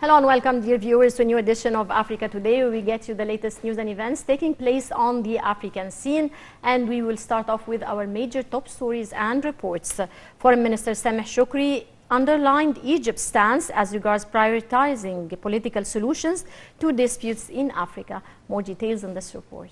Hello and welcome, dear viewers, to a new edition of Africa Today, where we get you the latest news and events taking place on the African scene. And we will start off with our major top stories and reports. Foreign Minister Sameh Shoukry underlined Egypt's stance as regards prioritizing political solutions to disputes in Africa. More details in this report.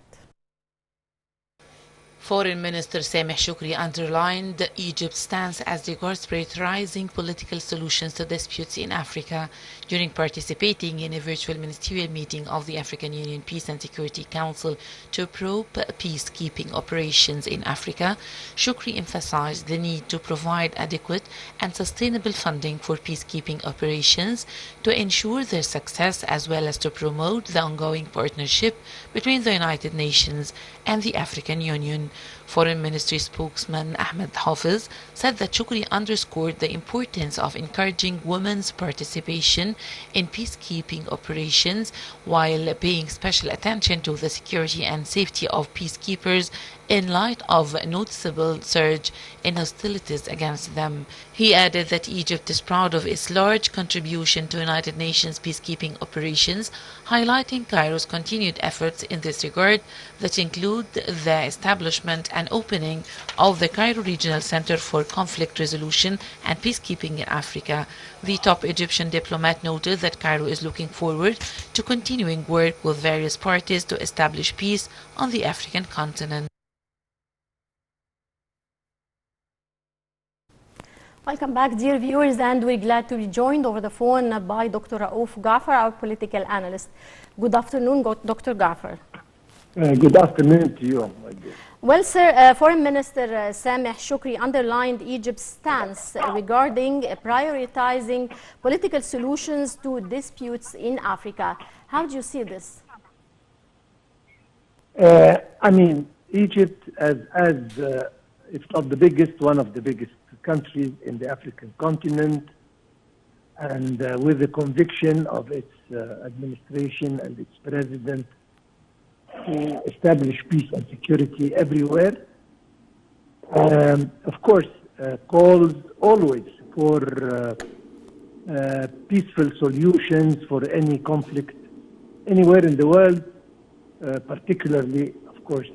Foreign Minister Sameh Shoukry underlined Egypt's stance as regards prioritizing political solutions to disputes in Africa during participating in a virtual ministerial meeting of the African Union Peace and Security Council to probe peacekeeping operations in Africa. Shoukry emphasized the need to provide adequate and sustainable funding for peacekeeping operations to ensure their success, as well as to promote the ongoing partnership between the United Nations and the African Union. Foreign Ministry spokesman Ahmed Hafiz said that Shoukry underscored the importance of encouraging women's participation in peacekeeping operations while paying special attention to the security and safety of peacekeepers in light of a noticeable surge in hostilities against them. He added that Egypt is proud of its large contribution to United Nations peacekeeping operations, highlighting Cairo's continued efforts in this regard that include the establishment and opening of the Cairo Regional Center for Conflict Resolution and Peacekeeping in Africa. The top Egyptian diplomat noted that Cairo is looking forward to continuing work with various parties to establish peace on the African continent. Welcome back, dear viewers, and we're glad to be joined over the phone by Dr. Raouf Ghaffar, our political analyst. Good afternoon, Dr. Ghaffar. Good afternoon to you, my dear. Well, sir, Foreign Minister Sameh Shoukry underlined Egypt's stance regarding prioritizing political solutions to disputes in Africa. How do you see this? I mean, Egypt, as if not the biggest, one of the biggest countries in the African continent, and with the conviction of its administration and its president to establish peace and security everywhere, of course, calls always for peaceful solutions for any conflict anywhere in the world, particularly, of course,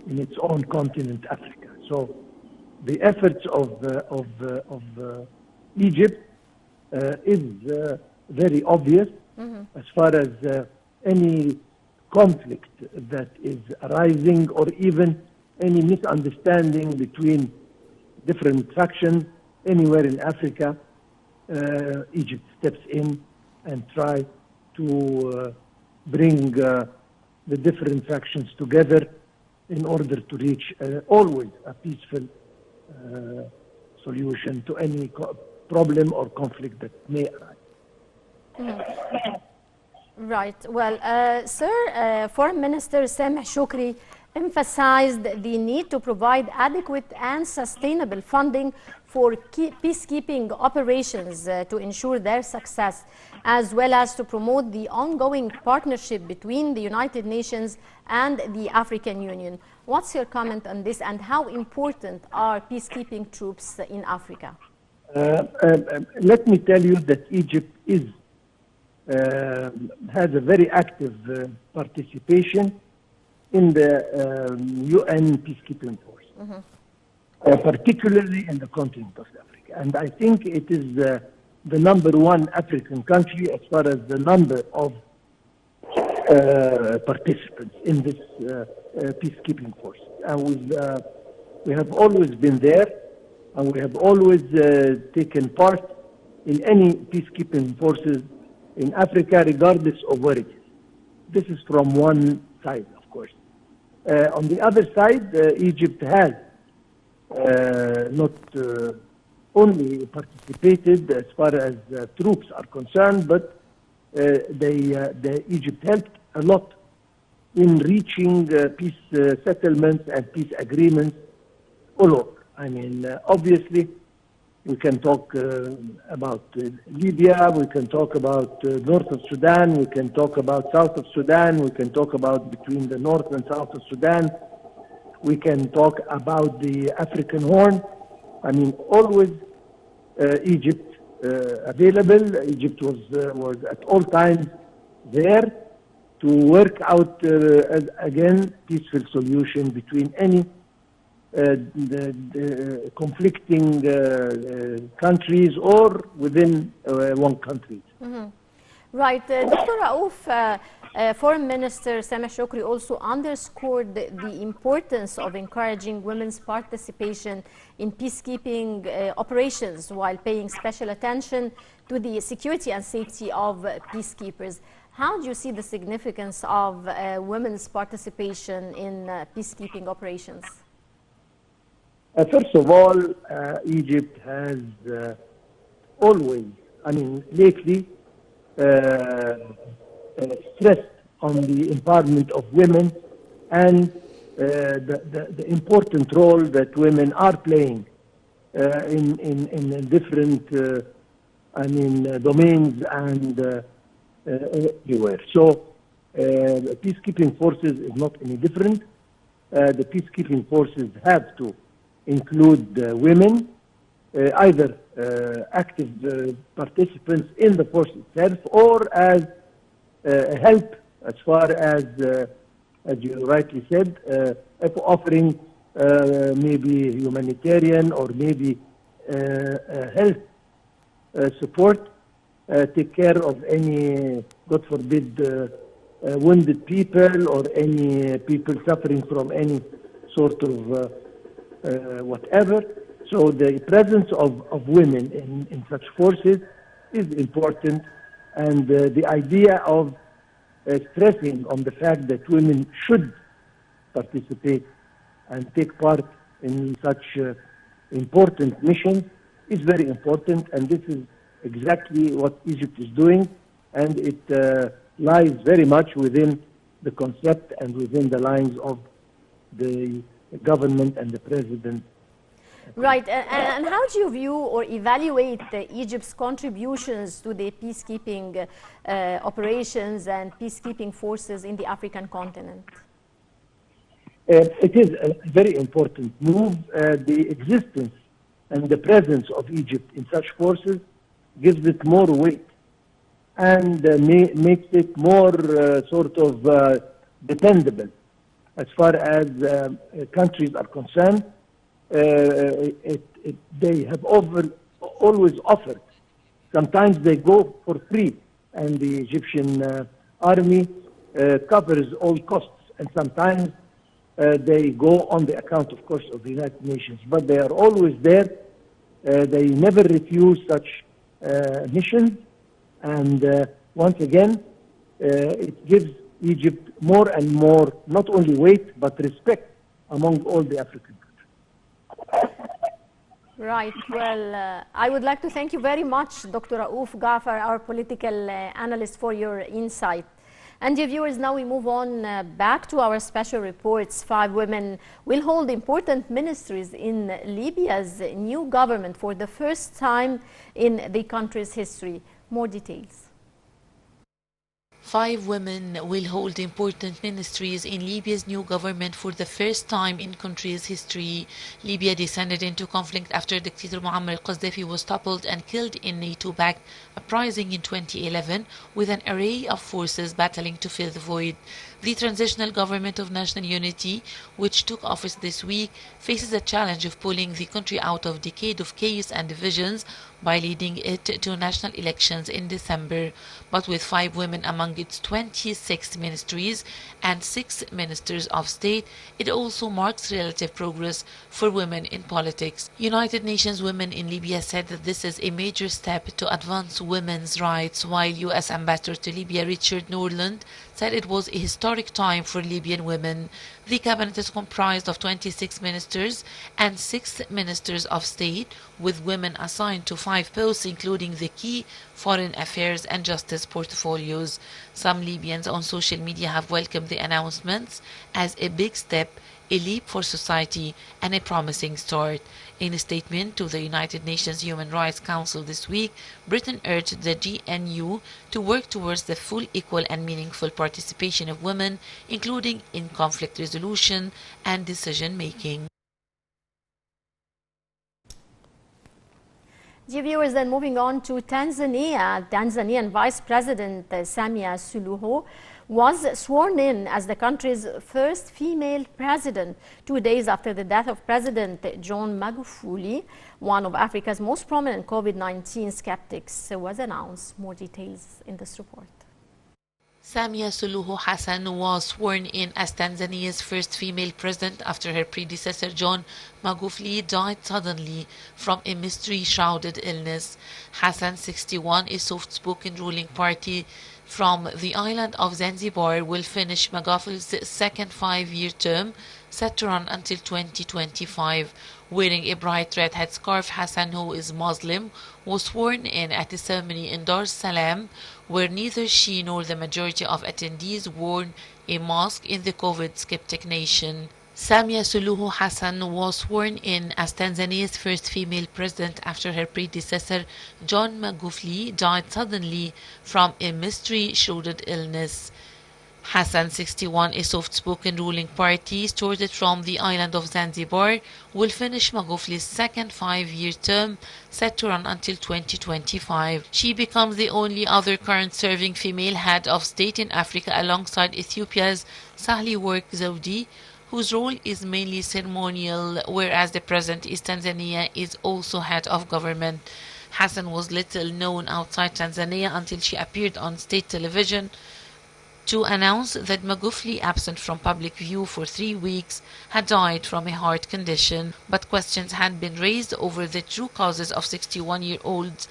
in its own continent, Africa. So the efforts of Egypt is very obvious as far as any conflict that is arising, or even any misunderstanding between different factions anywhere in Africa. Egypt steps in and try to bring the different factions together in order to reach always a peaceful solution to any problem or conflict that may arise. Right. Well, sir, Foreign Minister Sameh Shoukry emphasized the need to provide adequate and sustainable funding for peacekeeping operations to ensure their success, as well as to promote the ongoing partnership between the United Nations and the African Union. What's your comment on this, and how important are peacekeeping troops in Africa? Let me tell you that Egypt has a very active participation in the UN peacekeeping force, particularly in the continent of Africa. And I think it is the #1 African country as far as the number of participants in this peacekeeping force. And we have always been there, and we have always taken part in any peacekeeping forces in Africa, regardless of where it is. This is from one side, of course. On the other side, Egypt has not only participated as far as troops are concerned, but Egypt helped a lot in reaching peace settlements and peace agreements all over. I mean, obviously, we can talk about Libya, we can talk about north of Sudan, we can talk about south of Sudan, we can talk about between the north and south of Sudan, we can talk about the African Horn. I mean, always Egypt available. Egypt was at all times there to work out, again, peaceful solution between any the conflicting countries or within one country. Right. Dr. Raouf, Foreign Minister Sameh Shoukry also underscored the importance of encouraging women's participation in peacekeeping operations while paying special attention to the security and safety of peacekeepers. How do you see the significance of women's participation in peacekeeping operations? First of all, Egypt has always, I mean, lately, stressed on the empowerment of women and the important role that women are playing in different, domains and everywhere. So the peacekeeping forces is not any different. The peacekeeping forces have to include women, either active participants in the force itself or as help as far as you rightly said, offering maybe humanitarian or maybe health support, take care of any, God forbid, wounded people or any people suffering from any sort of whatever. So the presence of women in such forces is important, and the idea of stressing on the fact that women should participate and take part in such important missions is very important, and this is exactly what Egypt is doing, and it lies very much within the concept and within the lines of the government and the president. Right, and how do you view or evaluate Egypt's contributions to the peacekeeping operations and peacekeeping forces in the African continent? It is a very important move. The existence and the presence of Egypt in such forces gives it more weight and makes it more sort of dependable as far as countries are concerned. They have always offered. Sometimes they go for free, and the Egyptian army covers all costs, and sometimes they go on the account, of course, of the United Nations. But they are always there. They never refuse such missions, and once again, it gives Egypt more and more, not only weight, but respect among all the African countries. Right. Well, I would like to thank you very much, Dr. Raouf Ghafar, our political analyst, for your insight. And dear viewers, now we move on back to our special reports. 5 women will hold important ministries in Libya's new government for the first time in the country's history. More details. 5 women will hold important ministries in Libya's new government for the first time in country's history. Libya descended into conflict after dictator Muammar al-Qaddafi was toppled and killed in NATO-backed uprising in 2011, with an array of forces battling to fill the void. The transitional government of national unity, which took office this week, faces a challenge of pulling the country out of a decade of chaos and divisions by leading it to national elections in December. But with 5 women among its 26 ministries and 6 ministers of state, it also marks relative progress for women in politics. United Nations Women in Libya said that this is a major step to advance women's rights, while U.S. Ambassador to Libya Richard Norland said it was a historic time for Libyan women. The cabinet is comprised of 26 ministers and 6 ministers of state, with women assigned to 5 posts, including the key foreign affairs and justice portfolios. Some Libyans on social media have welcomed the announcements as a big step, a leap for society, and a promising start. In a statement to the United Nations Human Rights Council this week, Britain urged the GNU to work towards the full, equal, and meaningful participation of women, including in conflict resolution and decision-making. Dear viewers, then moving on to Tanzania. Tanzanian Vice President Samia Suluhu was sworn in as the country's first female president 2 days after the death of President John Magufuli. One of Africa's most prominent COVID-19 skeptics was announced. More details in this report. Samia Suluhu Hassan was sworn in as Tanzania's first female president after her predecessor John Magufuli died suddenly from a mystery-shrouded illness. Hassan, 61, a soft-spoken ruling party from the island of Zanzibar, will finish Magufuli's second 5-year term, set to run until 2025. Wearing a bright red headscarf, Hassan, who is Muslim, was sworn in at a ceremony in Dar es Salaam, where neither she nor the majority of attendees wore a mask in the COVID-skeptic nation. Samia Suluhu Hassan was sworn in as Tanzania's first female president after her predecessor John Magufuli died suddenly from a mystery-shrouded illness. Hassan, 61, a soft-spoken ruling party started from the island of Zanzibar, will finish Magufuli's second 5-year term, set to run until 2025. She becomes the only other current serving female head of state in Africa alongside Ethiopia's Sahle-Work Zewde, whose role is mainly ceremonial, whereas the president in Tanzania is also head of government. Hassan was little known outside Tanzania until she appeared on state television to announce that Magufuli, absent from public view for 3 weeks, had died from a heart condition, but questions had been raised over the true causes of 61-year-old's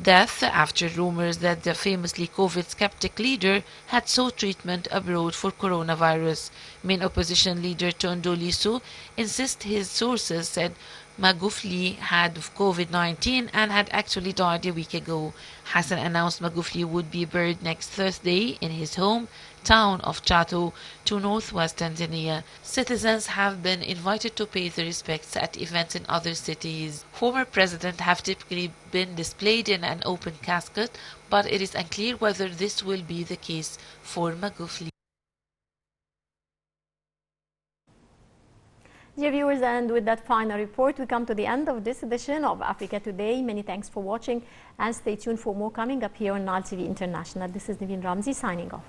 death after rumors that the famously COVID-skeptic leader had sought treatment abroad for coronavirus. Main opposition leader Tundu Lissu insists his sources said Magufuli had COVID-19 and had actually died a week ago. Hassan announced Magufuli would be buried next Thursday in his home town of Chato to northwest Tanzania. Citizens have been invited to pay their respects at events in other cities. Former presidents have typically been displayed in an open casket, but it is unclear whether this will be the case for Magufuli. Dear viewers, and with that final report, we come to the end of this edition of Africa Today. Many thanks for watching, and stay tuned for more coming up here on Nile TV International. This is Naveen Ramzi signing off.